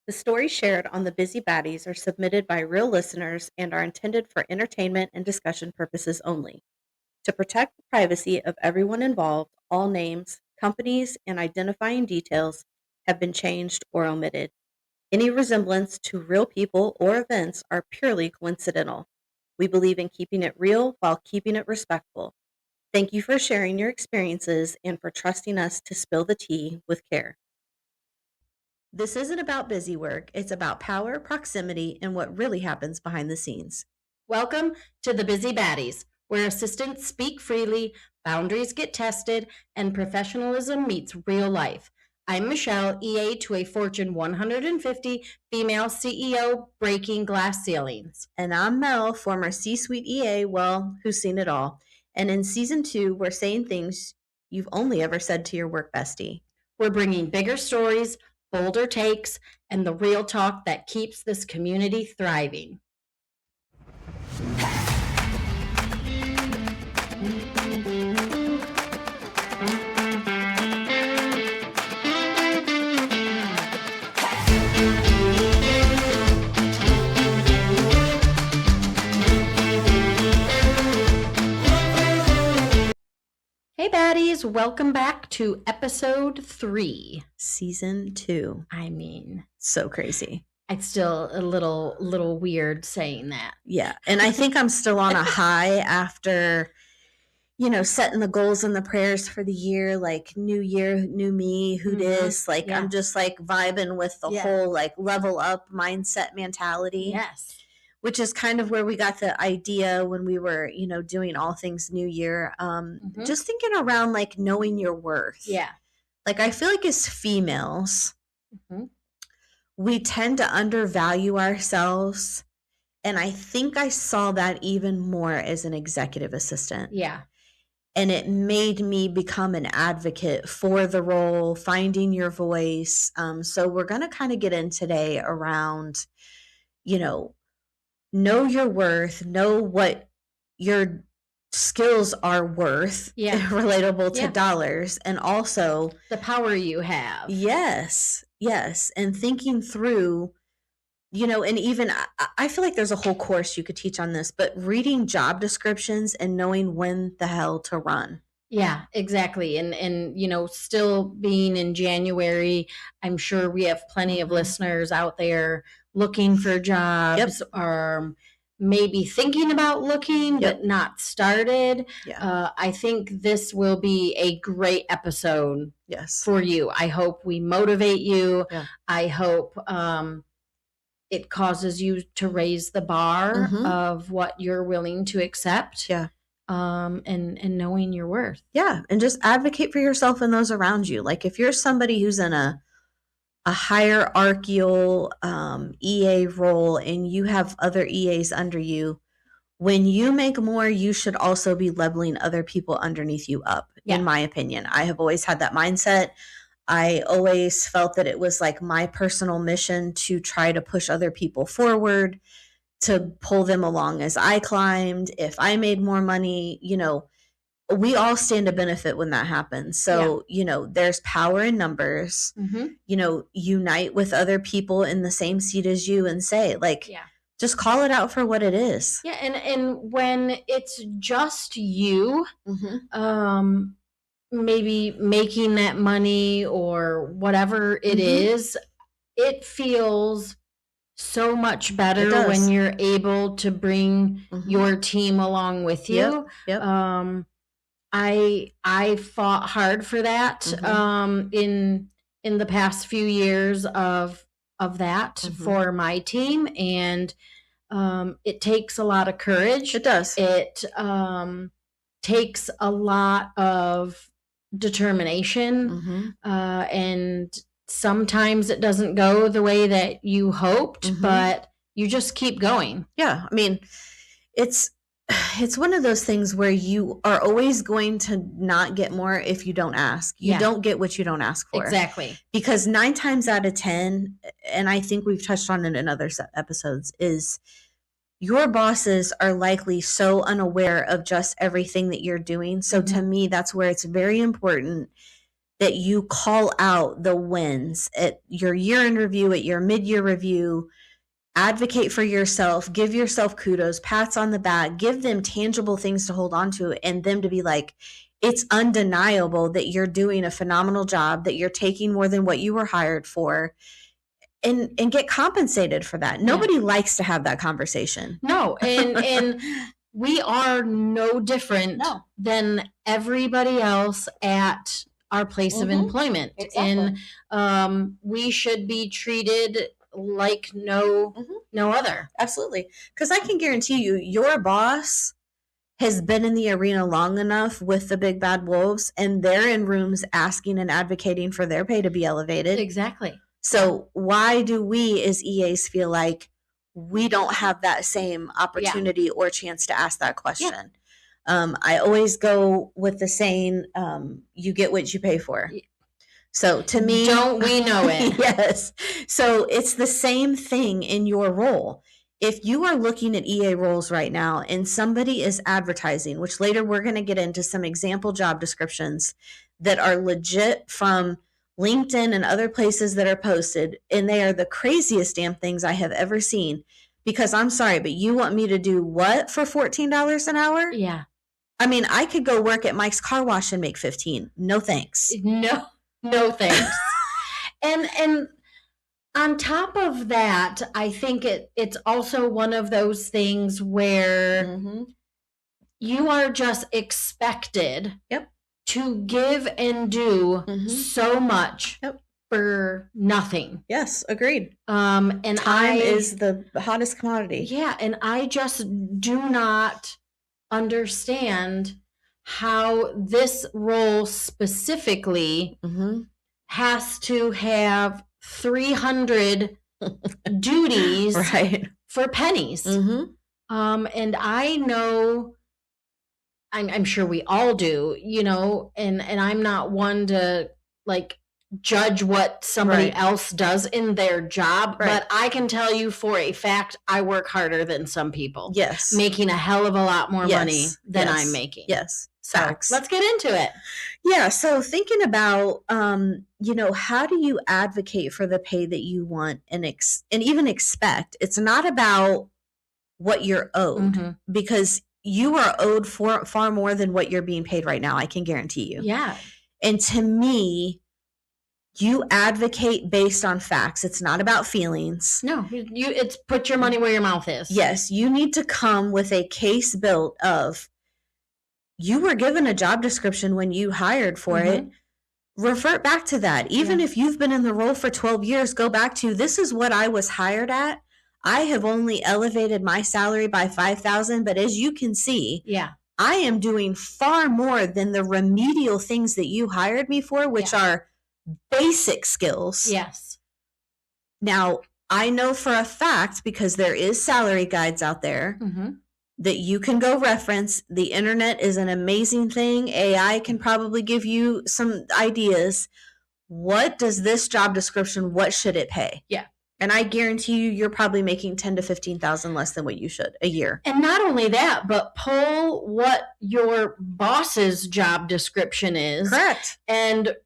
The stories shared on the Busy Baddies are submitted by real listeners and are intended for entertainment and discussion purposes only. To protect the privacy of everyone involved, all names, companies, and identifying details have been changed or omitted. Any resemblance to real people or events are purely coincidental. We believe in keeping it real while keeping it respectful. Thank you for sharing your experiences and for trusting us to spill the tea with care. This isn't about busy work, it's about power, proximity, and what really happens behind the scenes. Welcome to the Busy Baddies, where assistants speak freely, boundaries get tested, and professionalism meets real life. I'm Michelle, EA to a Fortune 150 female CEO breaking glass ceilings. And I'm Mel, former C suite EA, well, who's seen it all. And in season 2, we're saying things you've only ever said to your work bestie. We're bringing bigger stories, bolder takes, and the real talk that keeps this community thriving. Hey baddies, welcome back to episode 3. Season 2. I mean, So crazy. it's still a little weird saying that. Yeah. And I think I'm still on a high after, setting the goals and the prayers for the year, like new year, new me, who dis. Like, Yeah. I'm just like vibing with the whole like level up mindset mentality. Yes. Which is kind of where we got the idea when we were, doing all things New Year. Just thinking around like knowing your worth. Yeah. Like I feel like as females, Mhm. we tend to undervalue ourselves. And I think I saw that even more as an executive assistant. Yeah. And it made me become an advocate for the role, finding your voice. So we're going to kind of get in today around, know your worth, know what your skills are worth, relatable to dollars, and also the power you have. Yes, and thinking through, and even I feel like there's a whole course you could teach on this, but reading job descriptions and knowing when the hell to run. Yeah, exactly. And still being in January, I'm sure we have plenty of listeners out there looking for jobs or maybe thinking about looking but not started. I think this will be a great episode for you. I hope we motivate you. I hope it causes you to raise the bar of what you're willing to accept. And knowing your worth. Yeah, and just advocate for yourself and those around you. Like if you're somebody who's in a hierarchical EA role and you have other EAs under you, when you make more, you should also be leveling other people underneath you up, in my opinion. I have always had that mindset. I always felt that it was like my personal mission to try to push other people forward, to pull them along as I climbed. If I made more money, we all stand to benefit when that happens. So, there's power in numbers. Unite with other people in the same seat as you and say, just call it out for what it is. Yeah, and when it's just you, maybe making that money or whatever it is, it feels so much better when you're able to bring your team along with you. I fought hard for that in the past few years of that for my team, and it takes a lot of courage. It does. It takes a lot of determination, and sometimes it doesn't go the way that you hoped, but you just keep going. Yeah. I mean, it's one of those things where you are always going to not get more if you don't ask. You don't get what you don't ask for. Exactly. Because 9 times out of 10, and I think we've touched on it in other episodes, is your bosses are likely so unaware of just everything that you're doing. So to me, that's where it's very important that you call out the wins at your year-end review, at your mid-year review. Advocate for yourself, give yourself kudos, pats on the back, give them tangible things to hold on to, and them to be like, it's undeniable that you're doing a phenomenal job, that you're taking more than what you were hired for, and get compensated for that. Nobody likes to have that conversation. No, and we are no different than everybody else at our place of employment. Exactly. And we should be treated like no other. Absolutely. Because I can guarantee you, your boss has been in the arena long enough with the big bad wolves, and they're in rooms asking and advocating for their pay to be elevated. Exactly. So why do we as EAs feel like we don't have that same opportunity or chance to ask that question? I always go with the saying, you get what you pay for. So to me, don't we know it? Yes. So it's the same thing in your role. If you are looking at EA roles right now and somebody is advertising, which later we're going to get into some example job descriptions that are legit from LinkedIn and other places that are posted, and they are the craziest damn things I have ever seen. Because I'm sorry, but you want me to do what for $14 an hour? Yeah. I mean, I could go work at Mike's Car Wash and make 15. No thanks. No thanks. and on top of that, I think it's also one of those things where you are just expected to give and do so much for nothing. Yes, agreed. And time is the hottest commodity. Yeah, and I just do not understand how this role specifically has to have 300 duties for pennies. And I know, I'm sure we all do, you know, and I'm not one to like judge what somebody else does in their job, but I can tell you for a fact, I work harder than some people. Yes. Making a hell of a lot more money than I'm making. Yes. So let's get into it. Yeah. So thinking about, you know, how do you advocate for the pay that you want and even expect? It's not about what you're owed because you are owed far more than what you're being paid right now. I can guarantee you. Yeah. And to me, you advocate based on facts. It's not about feelings. No, it's put your money where your mouth is. Yes. You need to come with a case built of, you were given a job description when you hired for it. Revert back to that. Even if you've been in the role for 12 years, go back to, this is what I was hired at. I have only elevated my salary by $5,000, but as you can see, I am doing far more than the remedial things that you hired me for, which are basic skills. Yes. Now, I know for a fact, because there is salary guides out there, that you can go reference. The internet is an amazing thing. AI can probably give you some ideas. What does this job description, what should it pay? Yeah. And I guarantee you're probably making 10 to 15,000 less than what you should a year. And not only that, but pull what your boss's job description is. Correct. And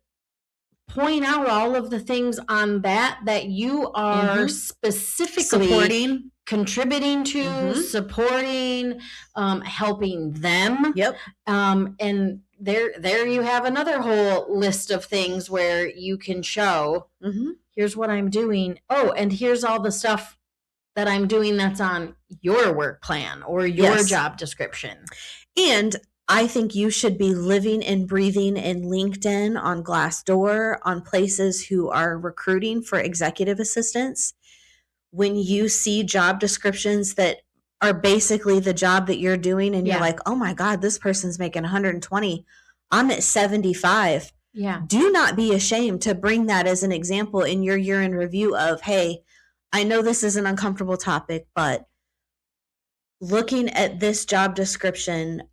point out all of the things on that you are specifically supporting, contributing to, supporting, helping them. Yep. And there you have another whole list of things where you can show, here's what I'm doing. Oh, and here's all the stuff that I'm doing that's on your work plan or your job description. And I think you should be living and breathing in LinkedIn, on Glassdoor, on places who are recruiting for executive assistants. When you see job descriptions that are basically the job that you're doing and you're like, oh my God, this person's making 120. I'm at 75. Yeah. Do not be ashamed to bring that as an example in your year-end review of, hey, I know this is an uncomfortable topic, but looking at this job description,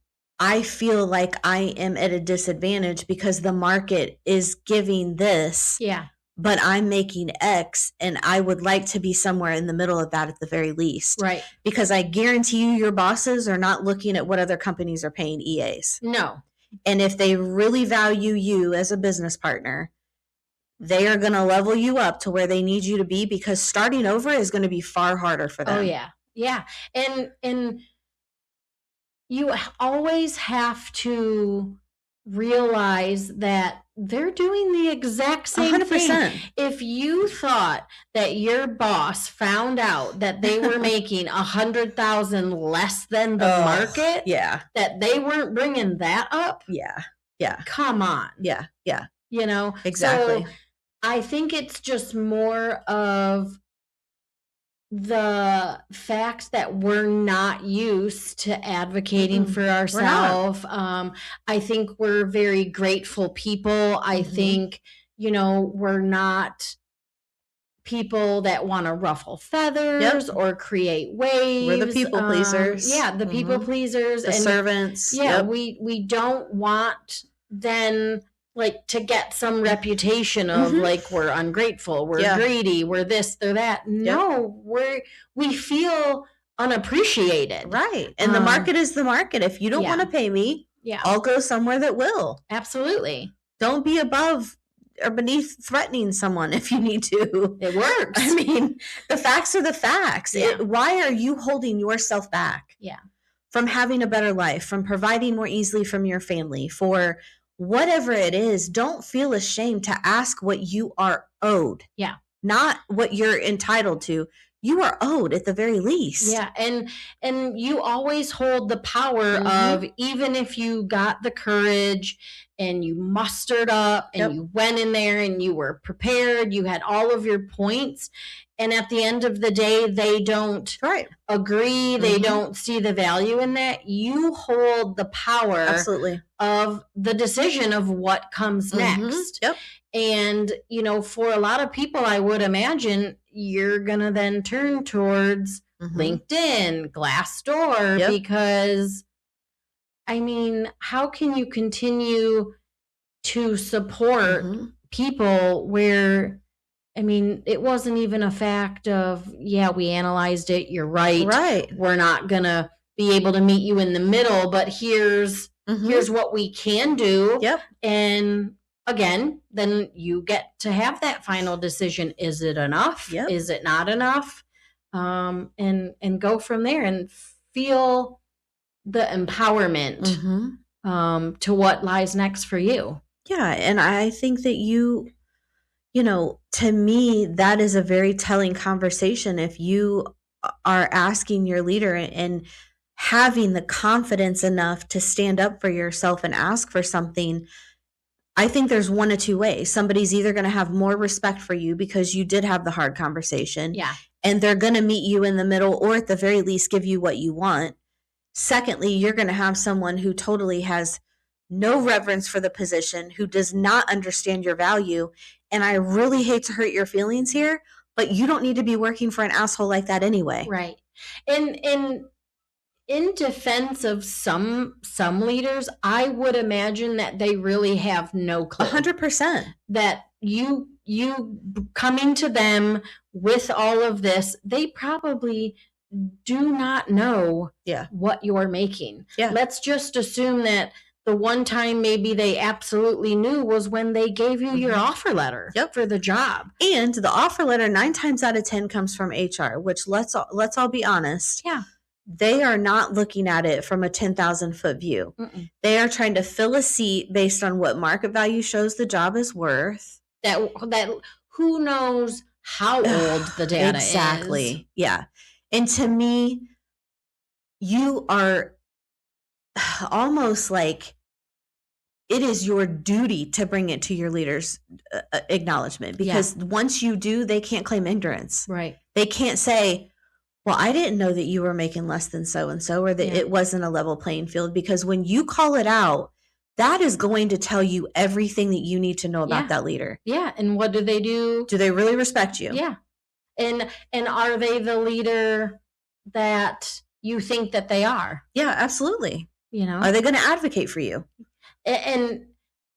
I feel like I am at a disadvantage because the market is giving this. Yeah. But I'm making X, and I would like to be somewhere in the middle of that at the very least. Right. Because I guarantee you your bosses are not looking at what other companies are paying EAs. No. And if they really value you as a business partner, they are going to level you up to where they need you to be, because starting over is going to be far harder for them. Oh yeah. Yeah. And you always have to realize that they're doing the exact same 100%. Thing. If you thought that your boss found out that they were making 100,000 less than the market, that they weren't bringing that up, come on, you know, exactly. So I think it's just more of the fact that we're not used to advocating for ourselves. I think we're very grateful people. I think, you know, we're not people that want to ruffle feathers or create waves. We're the people pleasers. The people pleasers. The servants. We don't want then like to get some reputation of like we're ungrateful, we're greedy, we're this, they're that. No, we feel unappreciated. Right. And the market is the market. If you don't want to pay me, I'll go somewhere that will. Absolutely. Don't be above or beneath threatening someone if you need to. It works. I mean, the facts are the facts. Why are you holding yourself back? From having a better life, from providing more easily from your family, for whatever it is? Don't feel ashamed to ask what you are owed. Not what you're entitled to. You are owed at the very least. And you always hold the power of, even if you got the courage and you mustered up and you went in there and you were prepared, you had all of your points, and at the end of the day, they don't agree, they don't see the value in that, you hold the power of the decision of what comes next. And, you know, for a lot of people, I would imagine you're going to then turn towards LinkedIn, Glassdoor, because, I mean, how can you continue to support people where, I mean, it wasn't even a fact of, we analyzed it, you're right. We're not going to be able to meet you in the middle, but here's what we can do. And again, then you get to have that final decision. Is it enough? Is it not enough? And go from there and feel the empowerment to what lies next for you. And I think that you know, to me, that is a very telling conversation. If you are asking your leader and having the confidence enough to stand up for yourself and ask for something, I think there's one of two ways. Somebody's either going to have more respect for you because you did have the hard conversation. And they're going to meet you in the middle, or at the very least give you what you want. Secondly, you're going to have someone who totally has no reverence for the position, who does not understand your value. And I really hate to hurt your feelings here, but you don't need to be working for an asshole like that anyway. Right. And in defense of some leaders, I would imagine that they really have no clue. 100%. That you coming to them with all of this, they probably do not know what you're making. Let's just assume that the one time maybe they absolutely knew was when they gave you your offer letter for the job. And the offer letter 9 times out of 10 comes from HR, which let's all be honest. They are not looking at it from a 10,000 foot view. They are trying to fill a seat based on what market value shows the job is worth. That who knows how old the data is. Exactly. And to me, you are almost like it is your duty to bring it to your leader's acknowledgement, because once you do, they can't claim ignorance. They can't say, well, I didn't know that you were making less than so-and-so, or that it wasn't a level playing field, because when you call it out, that is going to tell you everything that you need to know about that leader. And what do they do? Do they really respect you? And are they the leader that you think that they are? Absolutely. You know, are they going to advocate for you? And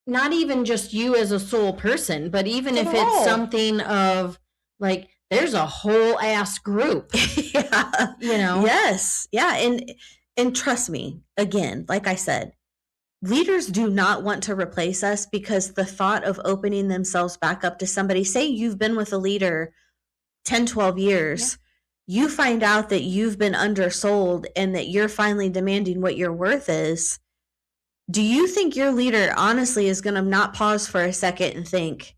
not even just you as a sole person, but even if it's something of like, there's a whole ass group. You know? Yes. And trust me, again, like I said, leaders do not want to replace us because the thought of opening themselves back up to somebody, say you've been with a leader 10, 12 years, you find out that you've been undersold and that you're finally demanding what your worth is. Do you think your leader honestly is going to not pause for a second and think,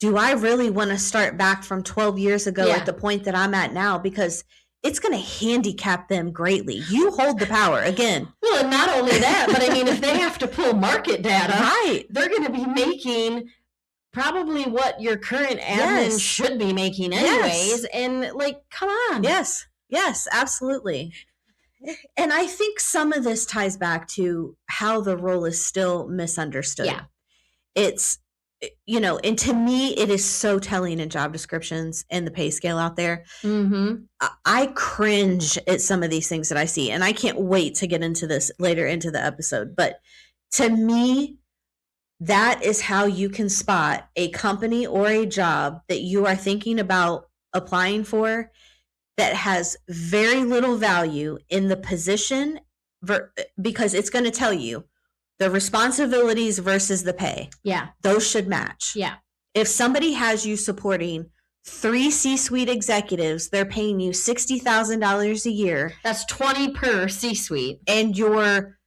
do I really want to start back from 12 years ago at the point that I'm at now? Because it's going to handicap them greatly. You hold the power again. Well, and not only that, but I mean, if they have to pull market data, right, they're going to be making probably what your current admin should be making anyways. And like, come on. Yes, absolutely. And I think some of this ties back to how the role is still misunderstood. Yeah. It's, and to me, it is so telling in job descriptions and the pay scale out there. Mm-hmm. I cringe at some of these things that I see, and I can't wait to get into this later into the episode. But to me, that is how you can spot a company or a job that you are thinking about applying for that has very little value in the position, because it's going to tell you the responsibilities versus the pay. Yeah. Those should match. Yeah. If somebody has you supporting 3 C-suite executives, they're paying you $60,000 a year. That's 20 per C-suite. And your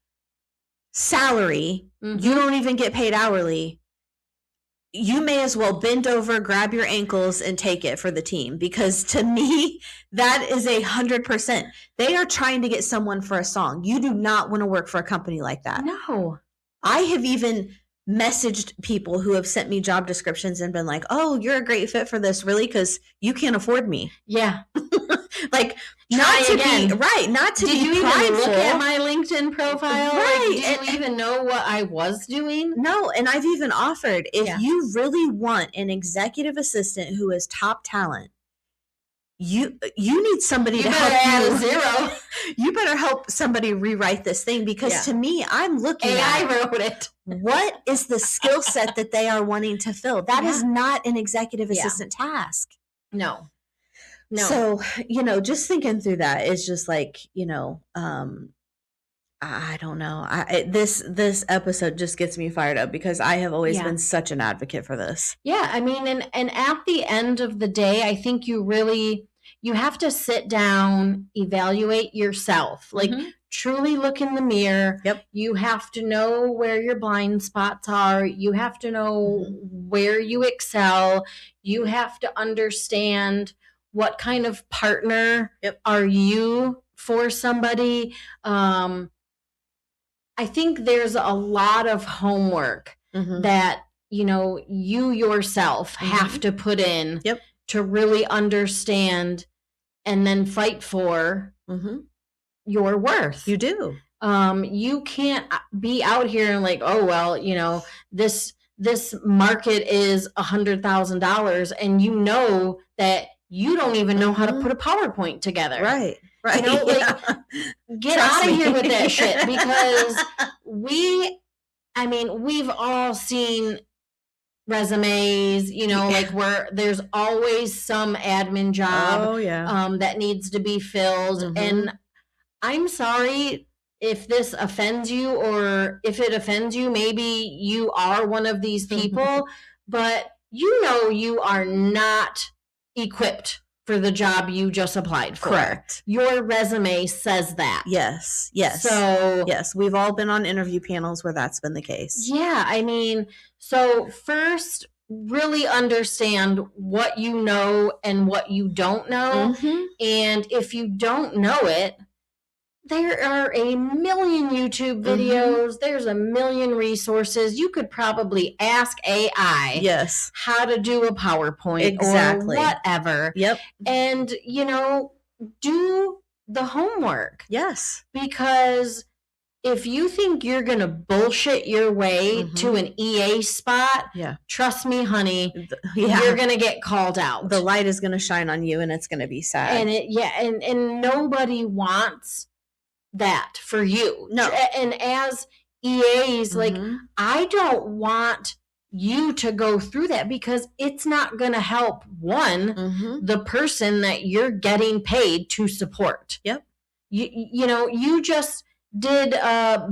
salary, you don't even get paid hourly. You may as well bend over, grab your ankles, and take it for the team. Because to me, that is 100%. They are trying to get someone for a song. You do not want to work for a company like that. No. I have even messaged people who have sent me job descriptions and been like, oh, you're a great fit for this, really? Because you can't afford me. Yeah. Like, not to be not to did be you prideful. Even look at my LinkedIn profile? Right. Like, did you even know what I was doing? No, and I've even offered, if you really want an executive assistant who is top talent, you need somebody to help you. Zero. You better help somebody rewrite this thing, because to me, I'm looking AI wrote it. What is the skill set that they are wanting to fill? That is not an executive assistant task. No. So, just thinking through that is just like, I don't know. This episode just gets me fired up because I have always been such an advocate for this. Yeah, I mean, and at the end of the day, I think you have to sit down, evaluate yourself, like truly look in the mirror. Yep. You have to know where your blind spots are. You have to know where you excel. You have to understand what kind of partner are you for somebody. I think there's a lot of homework that, you yourself have to put in to really understand and then fight for your worth. You do. You can't be out here and like, oh, well, this market is $100,000 and you know that you don't even know how to put a PowerPoint together. Right. Get out of here with that shit, because we've all seen resumes, like where there's always some admin job that needs to be filled. And I'm sorry if this offends you, or if it offends you, maybe you are one of these people, but you are not equipped for the job you just applied for. Correct. Your resume says that. Yes. So yes, we've all been on interview panels where that's been the case. Yeah, I mean, so first, really understand what you know and what you don't know. And if you don't know it, there are a million YouTube videos. There's a million resources. You could probably ask AI how to do a PowerPoint or whatever. Yep. And, do the homework. Yes. Because if you think you're going to bullshit your way to an EA spot, trust me, honey, you're going to get called out. The light is going to shine on you and it's going to be sad. And and nobody wants that for you. No. And as EAs, like, I don't want you to go through that, because it's not going to help the person that you're getting paid to support. Yep. You just did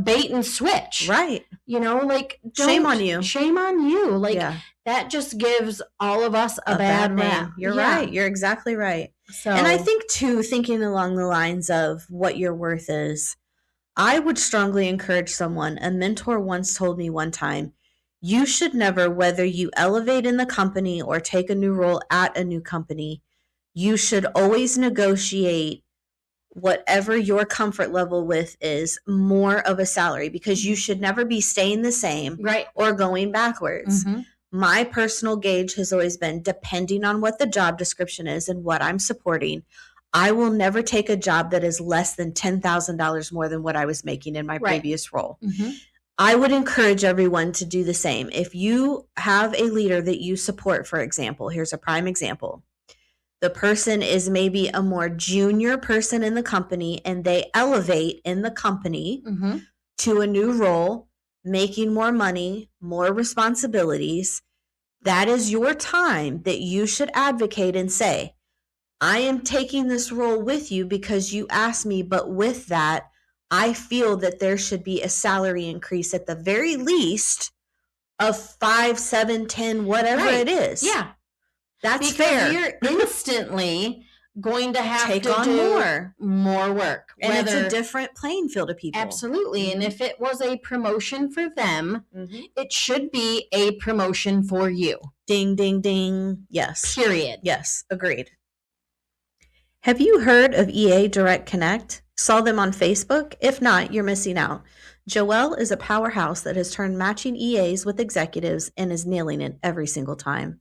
bait and switch. Right. Like, shame on you. Shame on you. Like, that just gives all of us a bad rap. You're right. You're exactly right. So, and I think, too, thinking along the lines of what your worth is, I would strongly encourage someone. A mentor once told me one time, you should never, whether you elevate in the company or take a new role at a new company, you should always negotiate whatever your comfort level with is more of a salary, because you should never be staying the same or going backwards. Mm-hmm. My personal gauge has always been, depending on what the job description is and what I'm supporting, I will never take a job that is less than $10,000 more than what I was making in my previous role. Mm-hmm. I would encourage everyone to do the same. If you have a leader that you support, for example, here's a prime example. The person is maybe a more junior person in the company, and they elevate in the company to a new role, making more money, more responsibilities. That is your time that you should advocate and say, I am taking this role with you because you asked me, but with that, I feel that there should be a salary increase at the very least of 5, 7, 10, whatever it is. Yeah. That's fair. You're instantly going to have take to on do more work. And it's a different playing field of people. Absolutely. Mm-hmm. And if it was a promotion for them, it should be a promotion for you. Ding, ding, ding. Yes. Period. Yes. Agreed. Have you heard of EA Direct Connect? Saw them on Facebook? If not, you're missing out. Joelle is a powerhouse that has turned matching EAs with executives and is nailing it every single time.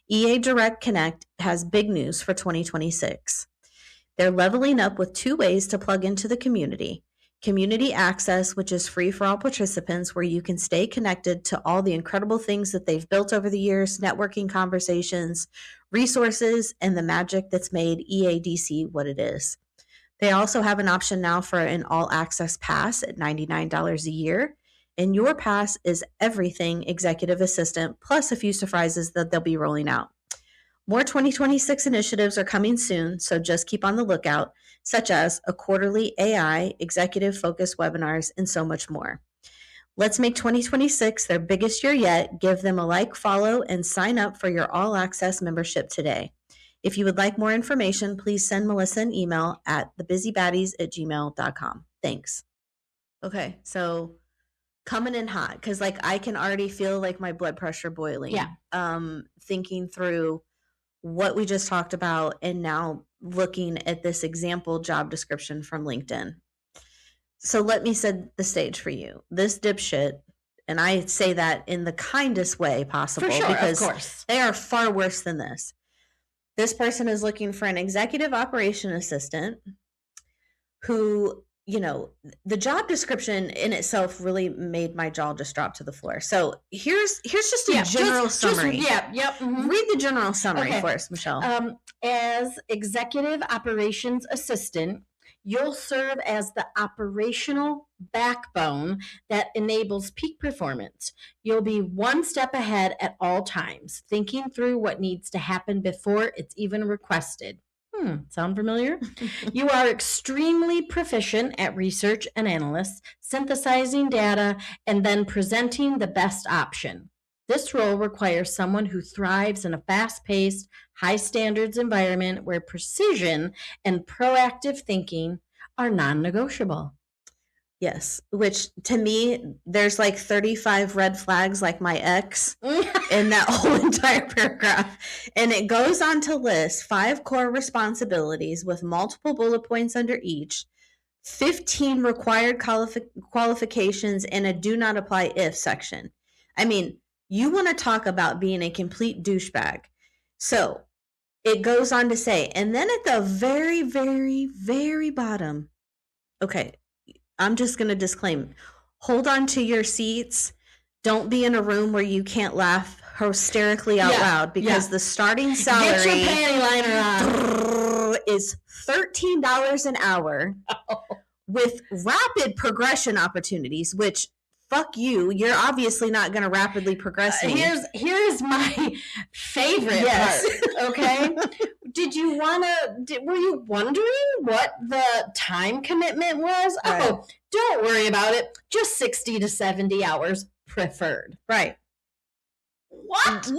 EA Direct Connect has big news for 2026. They're leveling up with 2 ways to plug into the community. Community Access, which is free for all participants, where you can stay connected to all the incredible things that they've built over the years, networking conversations, resources, and the magic that's made EADC what it is. They also have an option now for an all-access pass at $99 a year. And your pass is everything executive assistant, plus a few surprises that they'll be rolling out. More 2026 initiatives are coming soon, so just keep on the lookout, such as a quarterly AI, executive-focused webinars, and so much more. Let's make 2026 their biggest year yet. Give them a like, follow, and sign up for your all-access membership today. If you would like more information, please send Melissa an email at thebusybaddies@gmail.com. Thanks. Okay, so coming in hot, because I can already feel my blood pressure boiling. Yeah. Thinking through what we just talked about and now looking at this example job description from LinkedIn. So let me set the stage for you. This dipshit, and I say that in the kindest way possible, for sure, because of course, they are far worse than this. This person is looking for an executive operation assistant who, the job description in itself really made my jaw just drop to the floor. So here's just a general summary. Read the general summary for us, Michelle. As executive operations assistant, you'll serve as the operational backbone that enables peak performance. You'll be one step ahead at all times, thinking through what needs to happen before it's even requested. Sound familiar? You are extremely proficient at research and analysis, synthesizing data, and then presenting the best option. This role requires someone who thrives in a fast-paced, high-standards environment where precision and proactive thinking are non-negotiable. Yes, which to me, there's 35 red flags like my ex in that whole entire paragraph. And it goes on to list 5 core responsibilities with multiple bullet points under each, 15 required qualifications, and a do not apply if section. I mean, you want to talk about being a complete douchebag. So it goes on to say, and then at the very, very, very bottom, okay, I'm just going to disclaim, hold on to your seats. Don't be in a room where you can't laugh hysterically out loud, because the starting salary Get your panty liner on. Is $13 an hour with rapid progression opportunities, which fuck you. You're obviously not going to rapidly progress me. Here's my favorite part. Okay. were you wondering what the time commitment was? Right. Oh, don't worry about it. Just 60 to 70 hours preferred. Right. What?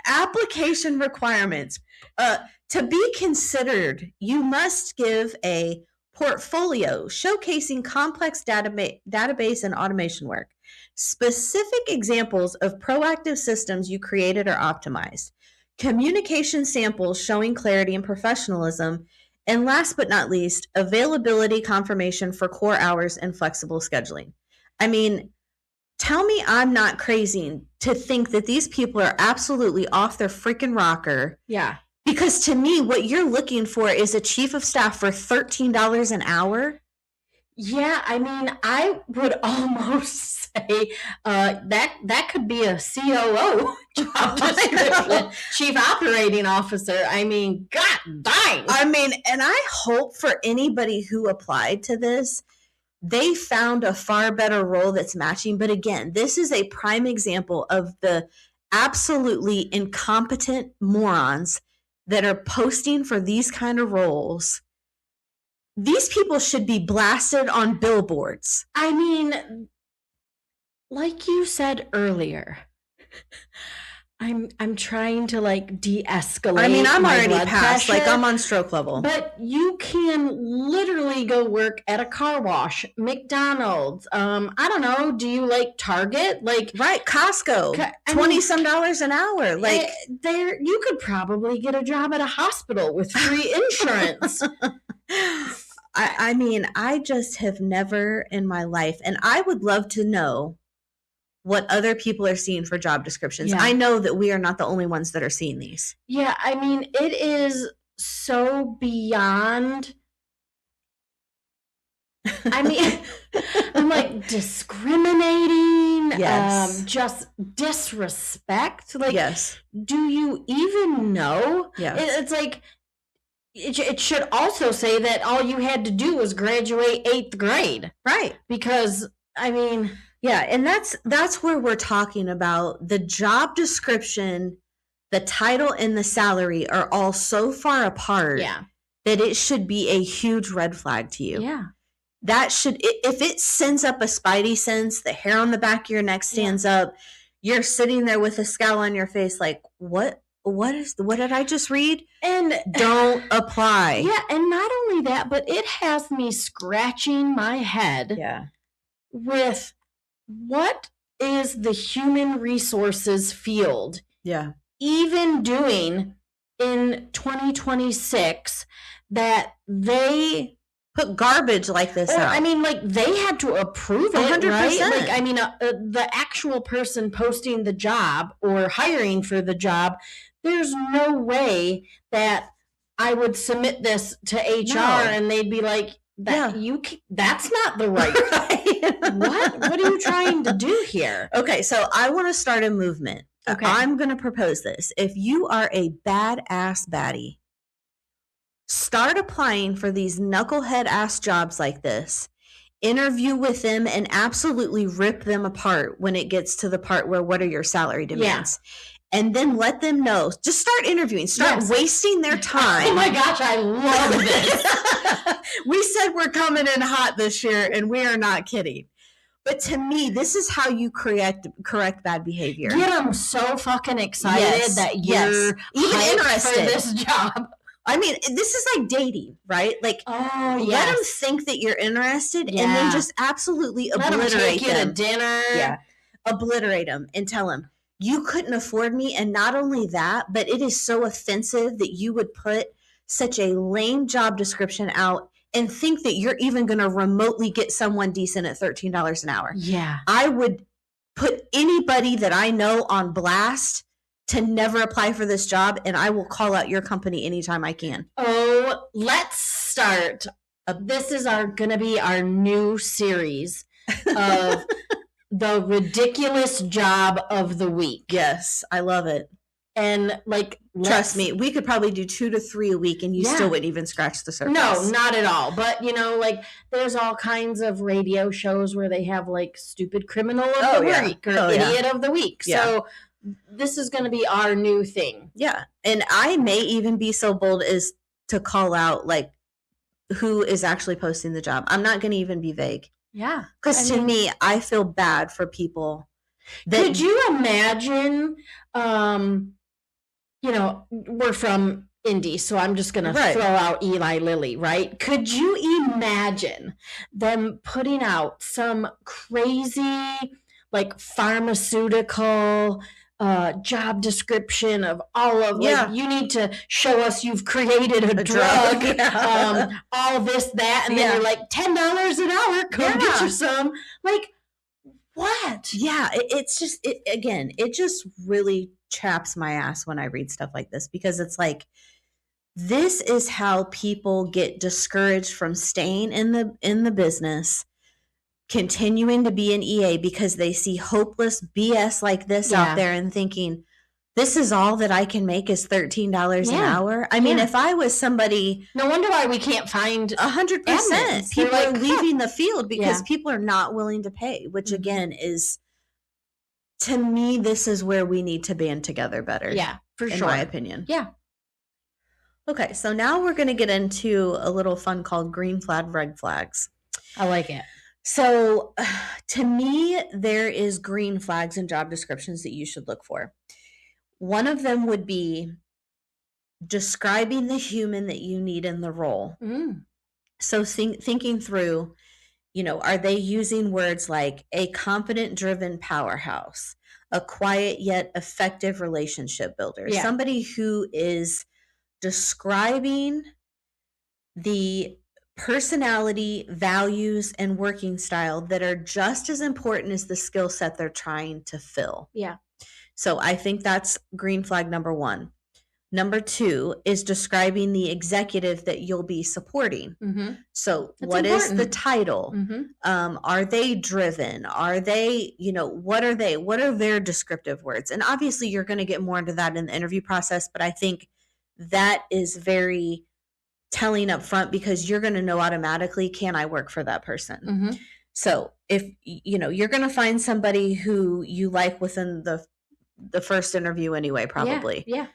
Application requirements. To be considered, you must give a portfolio showcasing complex database and automation work, specific examples of proactive systems you created or optimized, communication samples showing clarity and professionalism, and last but not least, availability confirmation for core hours and flexible scheduling. I mean, tell me I'm not crazy to think that these people are absolutely off their freaking rocker. Yeah. Because to me, what you're looking for is a chief of staff for $13 an hour. Yeah, I mean, I would almost say that could be a COO job description, chief operating officer. I mean, god dang. I mean, and I hope for anybody who applied to this, they found a far better role that's matching. But again, this is a prime example of the absolutely incompetent morons that are posting for these kind of roles. These people should be blasted on billboards. I mean, like you said earlier, I'm trying to like de-escalate. I mean, I'm already past, like I'm on stroke level. But you can literally go work at a car wash, McDonald's. I don't know. Do you like Target? Like right, Costco, $20 an hour. Like there, you could probably get a job at a hospital with free insurance. I mean, I just have never in my life, and I would love to know what other people are seeing for job descriptions. Yeah. I know that we are not the only ones that are seeing these. Yeah, I mean, it is so beyond. I mean, I'm like discriminating, yes. Just disrespect. Like, yes. Do you even know? Yes. It's like, it should also say that all you had to do was graduate 8th grade. Right. Because, I mean... Yeah, and that's where we're talking about the job description, the title, and the salary are all so far apart that it should be a huge red flag to you. Yeah. That should, if it sends up a spidey sense, the hair on the back of your neck stands up, you're sitting there with a scowl on your face like, what did I just read? And don't apply. Yeah, and not only that, but it has me scratching my head with what is the human resources field even doing in 2026 that they put garbage like this out? I mean, like, they had to approve it, 100%. Right? Like, I mean, the actual person posting the job or hiring for the job, there's no way that I would submit this to HR and they'd be like, that's not the right. What are you trying to do here? Okay, so I want to start a movement. Okay. I'm going to propose this. If you are a badass baddie, start applying for these knucklehead ass jobs like this. Interview with them and absolutely rip them apart when it gets to the part where what are your salary demands. And then let them know. Just start interviewing. Start wasting their time. Oh my gosh, I love this. We said we're coming in hot this year, and we are not kidding. But to me, this is how you correct bad behavior. Get them so fucking excited that you're even interested for this job. I mean, this is like dating, right? Like, let them think that you're interested, and then just absolutely obliterate them. Take you to dinner. Yeah, obliterate them and tell them, you couldn't afford me. And not only that, but it is so offensive that you would put such a lame job description out and think that you're even going to remotely get someone decent at $13 an hour. Yeah. I would put anybody that I know on blast to never apply for this job, and I will call out your company anytime I can. Oh, let's start. This is going to be our new series of the ridiculous job of the week. Yes, I love it. And like, trust me, we could probably do 2 to 3 a week and you still wouldn't even scratch the surface. No, not at all. But you know, like, there's all kinds of radio shows where they have like stupid criminal of the week or idiot of the week. Yeah. So this is going to be our new thing. Yeah. And I may even be so bold as to call out like who is actually posting the job. I'm not going to even be vague. Yeah. Because to me, I feel bad for people. Could you imagine, you know, we're from Indy, so I'm just going to throw out Eli Lilly, right? Could you imagine them putting out some crazy, like, pharmaceutical job description of all of, like, you need to show us you've created a drug, all this, that, and then you're like, $10 an hour, come get you some. Like, what? Yeah, it's just, it just really chaps my ass when I read stuff like this, because it's like, this is how people get discouraged from staying in the business, continuing to be an EA, because they see hopeless BS like this out there and thinking, this is all that I can make is $13 an hour. I mean, if I was somebody... No wonder why we can't find 100%. People are leaving the field because people are not willing to pay, which again is, to me, this is where we need to band together better. Yeah, for sure. In my opinion. Yeah. Okay, so now we're going to get into a little fun called green flag, red flags. I like it. So to me, there is green flags in job descriptions that you should look for. One of them would be describing the human that you need in the role. So thinking through, you know, are they using words like a confident, driven powerhouse, a quiet yet effective relationship builder, somebody who is describing the personality, values, and working style that are just as important as the skill set they're trying to fill. Yeah. So I think that's green flag number 1. Number 2 is describing the executive that you'll be supporting. So that's what important. Is the title? Are they driven? Are they, you know, what are they? What are their descriptive words? And obviously you're going to get more into that in the interview process, but I think that is very telling up front, because you're going to know automatically, can I work for that person? So if, you know, you're going to find somebody who you like within the first interview anyway, probably. Yeah.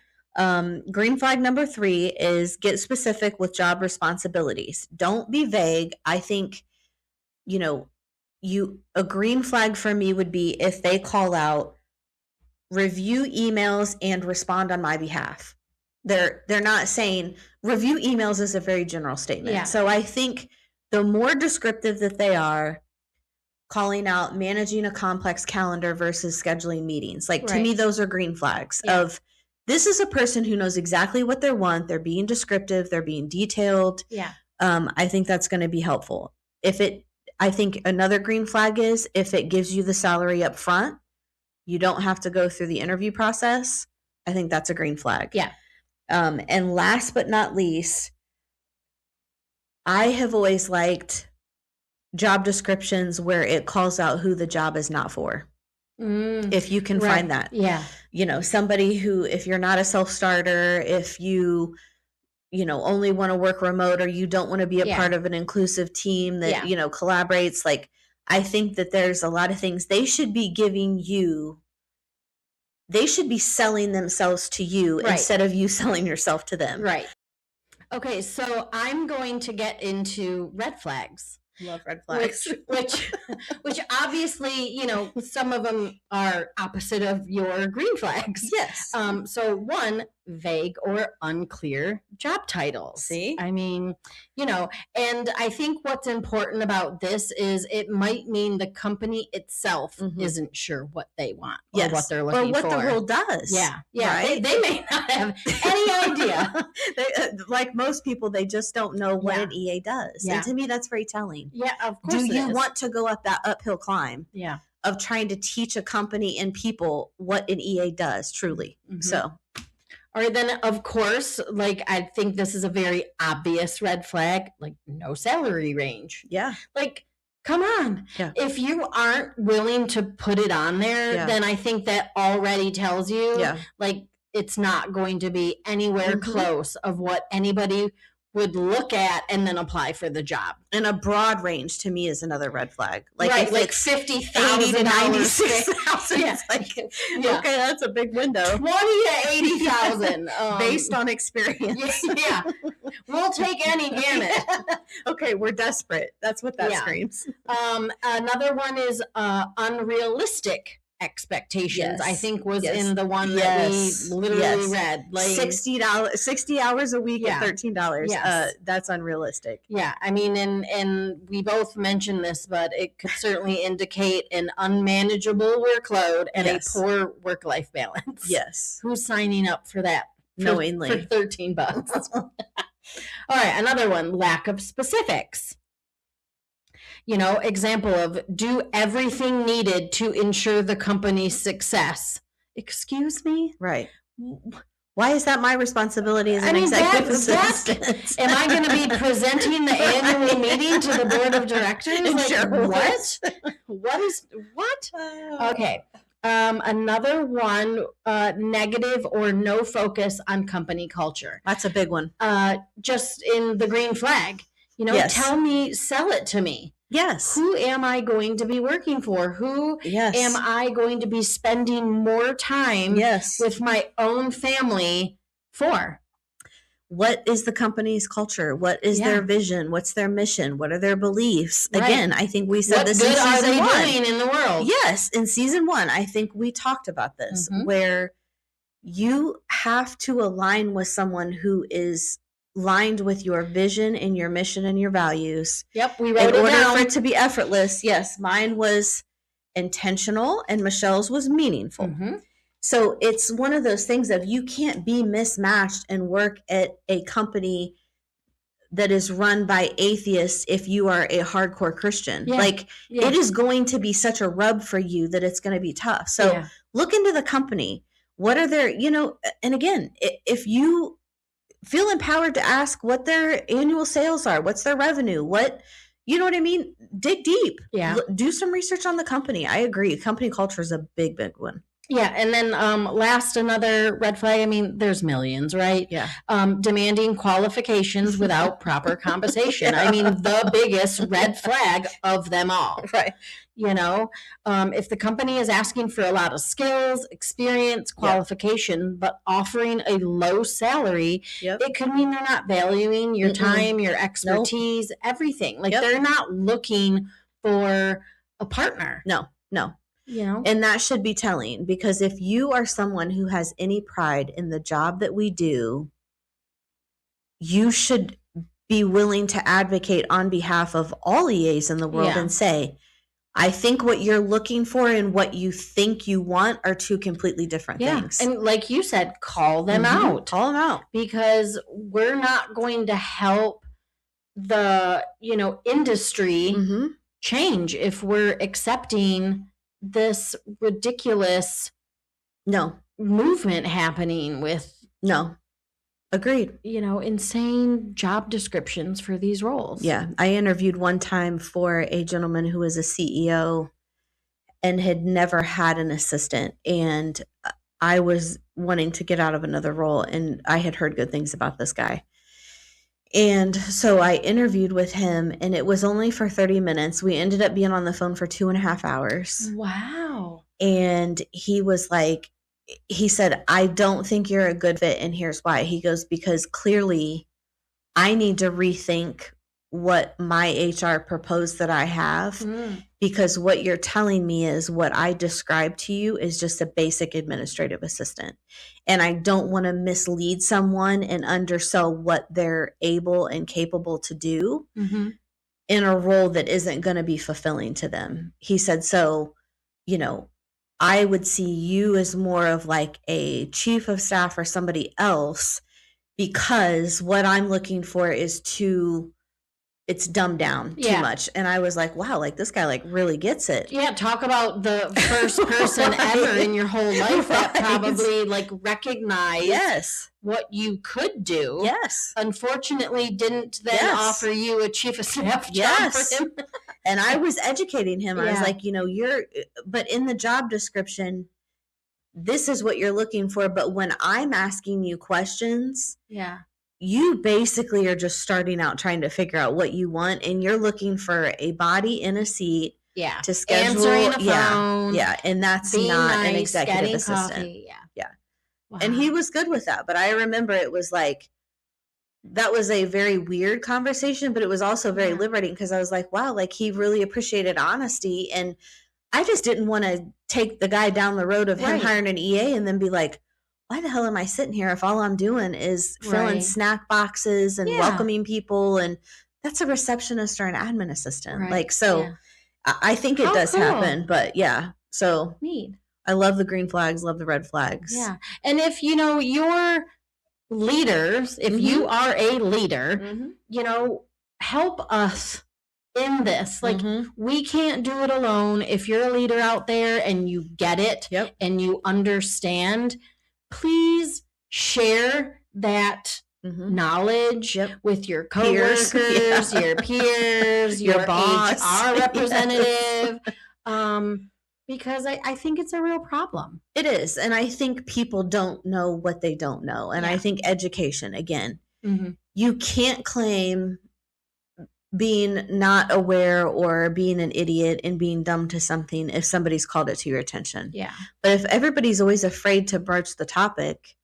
Green flag number 3 is get specific with job responsibilities. Don't be vague. I think, you know, a green flag for me would be if they call out, review emails and respond on my behalf. They're not saying review emails is a very general statement. Yeah. So I think the more descriptive that they are, calling out managing a complex calendar versus scheduling meetings. Like to me, those are green flags of this is a person who knows exactly what they want. They're being descriptive. They're being detailed. Yeah. I think that's going to be helpful. I think another green flag is if it gives you the salary up front, you don't have to go through the interview process. I think that's a green flag. Yeah. And last but not least, I have always liked job descriptions where it calls out who the job is not for. If you can find that. Yeah. You know, somebody who, if you're not a self-starter, if you know, only want to work remote, or you don't want to be a part of an inclusive team that, you know, collaborates, like, I think that there's a lot of things they should be giving you. They should be selling themselves to you instead of you selling yourself to them. Right. Okay, so I'm going to get into red flags. Love red flags. Which obviously, you know, some of them are opposite of your green flags. Yes. So 1, vague or unclear job titles. See? I mean, you know, and I think what's important about this is it might mean the company itself isn't sure what they want or what they're looking for. Or what the role does. Yeah. Right? They may not have any idea. Like most people, they just don't know what an EA does. Yeah. And to me, that's very telling. Yeah, of course. Do you want to go up that uphill climb? Yeah. Of trying to teach a company and people what an EA does, truly. So. Or then, of course, like, I think this is a very obvious red flag, like, no salary range. Yeah. Like, come on. Yeah. If you aren't willing to put it on there, then I think that already tells you, like, it's not going to be anywhere close of what anybody would look at and then apply for the job. And a broad range to me is another red flag. Like 50,000 to 96,000. Yeah. Okay, that's a big window. 20 to 80,000 based on experience. Yeah, we'll take any gamut. Okay, we're desperate. That's what that screams. Another one is unrealistic expectations. I think was in the one that we literally read. Like $60 hours a week at $13. Yes. That's unrealistic. Yeah, I mean, and we both mentioned this, but it could certainly indicate an unmanageable workload and a poor work-life balance. Yes. Who's signing up for that? Knowingly. For $13. All right, another one, lack of specifics. Example of do everything needed to ensure the company's success. Excuse me? Right. Why is that my responsibility as an executive assistant? Am I going to be presenting the annual meeting to the board of directors? What? Okay. Another one, negative or no focus on company culture. That's a big one. Just in the green flag. Sell it to me. Yes. Who am I going to be working for? Who am I going to be spending more time with my own family for? What is the company's culture? What is their vision? What's their mission? What are their beliefs? Right. Again, I think we said this in season 1. What good are they doing in the world? Yes. In season 1, I think we talked about this, where you have to align with someone who is lined with your vision and your mission and your values. Yep, we wrote it down. In order for it to be effortless, yes, mine was intentional and Michelle's was meaningful. Mm-hmm. So it's one of those things of you can't be mismatched and work at a company that is run by atheists if you are a hardcore Christian. It is going to be such a rub for you that it's going to be tough. So look into the company. What are their, and again, if you feel empowered to ask what their annual sales are, what's their revenue, you know what I mean? Dig deep. Yeah. Do some research on the company. I agree. Company culture is a big, big one. Yeah. And then another red flag, I mean, there's millions, right? Yeah. Demanding qualifications without proper compensation. I mean, the biggest red flag of them all. Right. If the company is asking for a lot of skills, experience, qualification, but offering a low salary, it could mean they're not valuing your time, your expertise, everything. They're not looking for a partner. No. And that should be telling, because if you are someone who has any pride in the job that we do, you should be willing to advocate on behalf of all EAs in the world and say, I think what you're looking for and what you think you want are two completely different things. And like you said, call them out. Call them out. Because we're not going to help the, industry change if we're accepting this ridiculous movement happening with agreed, insane job descriptions for these roles. Yeah, I interviewed one time for a gentleman who was a CEO and had never had an assistant, and I was wanting to get out of another role, and I had heard good things about this guy. And so I interviewed with him, and it was only for 30 minutes. We ended up being on the phone for 2.5 hours. Wow. And he was like, he said, I don't think you're a good fit, and here's why. He goes, because clearly I need to rethink what my HR proposed that I have, because what you're telling me is what I described to you is just a basic administrative assistant. And I don't want to mislead someone and undersell what they're able and capable to do in a role that isn't going to be fulfilling to them. He said, so, I would see you as more of like a chief of staff or somebody else, because what I'm looking for is it's dumbed down too much. And I was like, wow, this guy really gets it. Yeah. Talk about the first person ever in your whole life that probably recognized what you could do. Yes. Unfortunately didn't then offer you a chief of staff job for him. And I was educating him. I was like, but in the job description, this is what you're looking for. But when I'm asking you questions, you basically are just starting out trying to figure out what you want, and you're looking for a body in a seat. Yeah. To schedule. Answering a phone. Yeah. And that's not an executive assistant. Coffee. Yeah. Wow. And he was good with that. But I remember it was like, that was a very weird conversation, but it was also very liberating because I was like, wow, like he really appreciated honesty. And I just didn't want to take the guy down the road of him hiring an EA and then be like, why the hell am I sitting here if all I'm doing is filling snack boxes and welcoming people? And that's a receptionist or an admin assistant. Like, so I think it does happen, but so neat. I love the green flags, love the red flags. Yeah. And if, your leaders, if you are a leader, help us in this. Like, we can't do it alone. If you're a leader out there and you get it and you understand, please share that knowledge with your coworkers, your peers, your boss, HR representative, because I think it's a real problem. It is. And I think people don't know what they don't know. And I think education, again, you can't claim being not aware or being an idiot and being dumb to something if somebody's called it to your attention. Yeah. But if everybody's always afraid to broach the topic,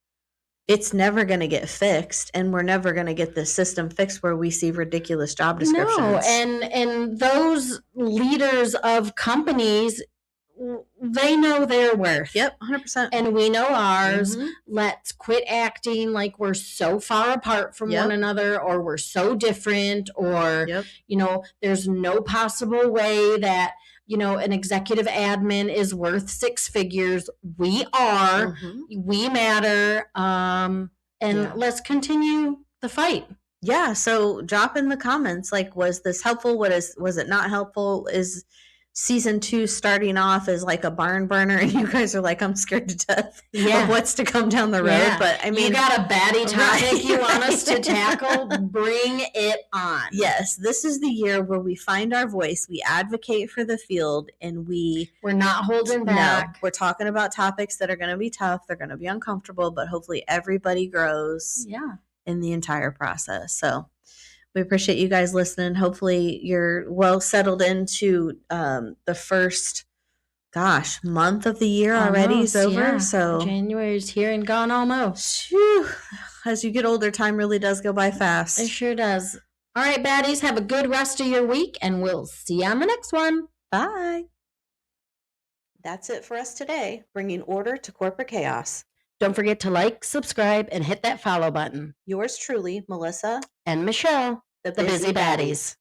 it's never going to get fixed, and we're never going to get the system fixed where we see ridiculous job descriptions. No, and those leaders of companies, they know their worth. Yep, 100%. And we know ours. Let's quit acting like we're so far apart from one another, or we're so different, or, there's no possible way that, an executive admin is worth six figures. We are. We matter. And let's continue the fight. Yeah, so drop in the comments, like, was this helpful? Was it not helpful? Is season 2 starting off as like a barn burner, and you guys are like, I'm scared to death of what's to come down the road. But I mean, you got a baddie topic you want us to tackle? Bring it on. Yes, this is the year where we find our voice, we advocate for the field, and we're not holding back. No, we're talking about topics that are going to be tough, they're going to be uncomfortable, but hopefully everybody grows in the entire process. So we appreciate you guys listening. Hopefully you're well settled into the first, month of the year already is over. Yeah. So January's here and gone almost. Whew. As you get older, time really does go by fast. It sure does. All right, baddies, have a good rest of your week, and we'll see you on the next one. Bye. That's it for us today, bringing order to corporate chaos. Don't forget to like, subscribe, and hit that follow button. Yours truly, Melissa and Michelle, the Biz-y Baddies.